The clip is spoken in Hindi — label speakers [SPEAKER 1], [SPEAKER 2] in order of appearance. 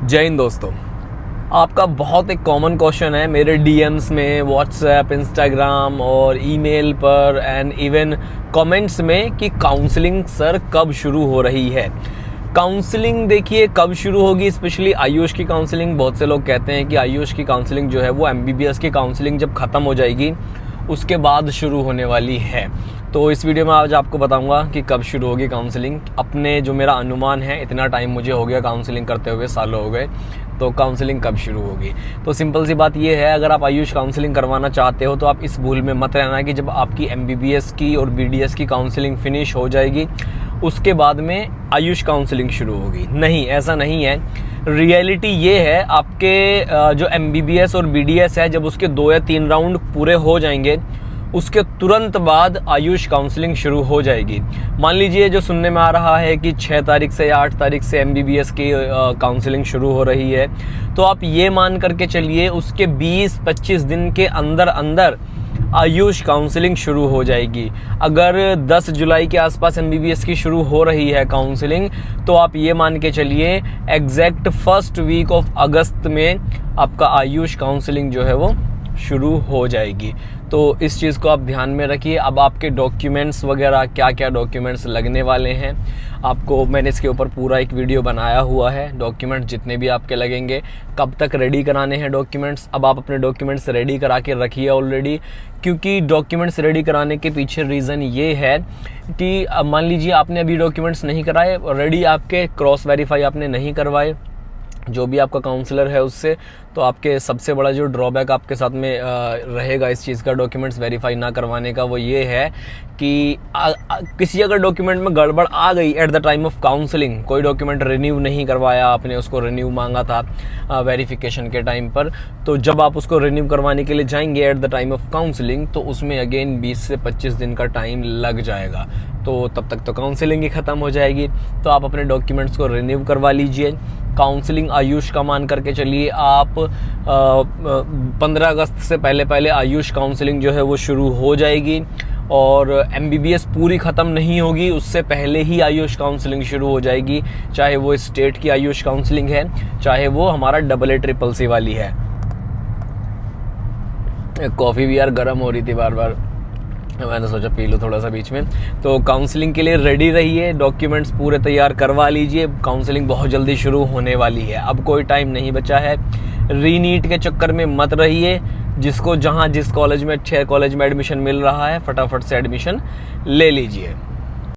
[SPEAKER 1] जय हिंद दोस्तों। आपका बहुत एक कॉमन क्वेश्चन है मेरे डीएम्स में, व्हाट्सएप, इंस्टाग्राम और ईमेल पर एंड इवन कमेंट्स में कि काउंसलिंग सर कब शुरू हो रही है। काउंसलिंग देखिए कब शुरू होगी, स्पेशली आयुष की काउंसलिंग। बहुत से लोग कहते हैं कि आयुष की काउंसलिंग जो है वो एमबीबीएस की काउंसलिंग जब ख़त्म हो जाएगी उसके बाद शुरू होने वाली है। तो इस वीडियो में आज आपको बताऊंगा कि कब शुरू होगी काउंसलिंग। अपने जो मेरा अनुमान है, इतना टाइम मुझे हो गया काउंसलिंग करते हुए, सालों हो गए, तो काउंसलिंग कब शुरू होगी। तो सिंपल सी बात ये है, अगर आप आयुष काउंसलिंग करवाना चाहते हो तो आप इस भूल में मत रहना कि जब आपकी एमबीबीएस की और बीडीएस की काउंसलिंग फिनिश हो जाएगी उसके बाद में आयुष काउंसलिंग शुरू होगी। नहीं, ऐसा नहीं है। रियलिटी ये है, आपके जो एमबीबीएस और बीडीएस है, जब उसके 2 या 3 राउंड पूरे हो जाएंगे उसके तुरंत बाद आयुष काउंसलिंग शुरू हो जाएगी। मान लीजिए जो सुनने में आ रहा है कि 6 तारीख से या 8 तारीख से एमबीबीएस की काउंसलिंग शुरू हो रही है, तो आप ये मान करके चलिए उसके 20-25 दिन के अंदर अंदर आयुष काउंसलिंग शुरू हो जाएगी। अगर 10 जुलाई के आसपास एमबीबीएस की शुरू हो रही है काउंसलिंग, तो आप ये मान के चलिए exact first week of August में आपका आयुष काउंसलिंग जो है वो शुरू हो जाएगी। तो इस चीज़ को आप ध्यान में रखिए। अब आपके डॉक्यूमेंट्स वगैरह, क्या क्या डॉक्यूमेंट्स लगने वाले हैं, आपको मैंने इसके ऊपर पूरा एक वीडियो बनाया हुआ है। डॉक्यूमेंट्स जितने भी आपके लगेंगे, कब तक रेडी कराने हैं डॉक्यूमेंट्स। अब आप अपने डॉक्यूमेंट्स रेडी करा के रखिए ऑलरेडी, क्योंकि डॉक्यूमेंट्स रेडी कराने के पीछे रीज़न ये है कि मान लीजिए आपने अभी डॉक्यूमेंट्स नहीं कराए, रेडी आपके क्रॉस वेरीफाई आपने नहीं करवाए जो भी आपका काउंसलर है उससे, तो आपके सबसे बड़ा जो ड्रॉबैक आपके साथ में रहेगा इस चीज़ का, डॉक्यूमेंट्स वेरीफाई ना करवाने का, वो ये है कि किसी अगर डॉक्यूमेंट में गड़बड़ आ गई at the time of counselling, कोई डॉक्यूमेंट रिन्यू नहीं करवाया आपने, उसको रिन्यू मांगा था वेरिफिकेशन के टाइम पर, तो जब आप उसको रिन्यू करवाने के लिए जाएंगे at the time of counselling, तो उसमें अगेन 20 से 25 दिन का टाइम लग जाएगा। तो तब तक तो काउंसलिंग ही ख़त्म हो जाएगी। तो आप अपने डॉक्यूमेंट्स को रिन्यू करवा लीजिए। काउंसलिंग आयुष का मान करके चलिए आप 15 अगस्त से पहले आयुष काउंसलिंग जो है वो शुरू हो जाएगी, और एमबीबीएस पूरी ख़त्म नहीं होगी उससे पहले ही आयुष काउंसलिंग शुरू हो जाएगी, चाहे वो स्टेट की आयुष काउंसलिंग है, चाहे वो हमारा AA-CCC वाली है। कॉफ़ी भी यार गर्म हो रही थी बार बार, मैंने सोचा पी लो थोड़ा सा बीच में। तो काउंसलिंग के लिए रेडी रहिए, डॉक्यूमेंट्स पूरे तैयार करवा लीजिए। काउंसलिंग बहुत जल्दी शुरू होने वाली है, अब कोई टाइम नहीं बचा है। रीनीट के चक्कर में मत रहिए। जिसको जहाँ जिस कॉलेज में, 6 कॉलेज में एडमिशन मिल रहा है, फटाफट से एडमिशन ले लीजिए।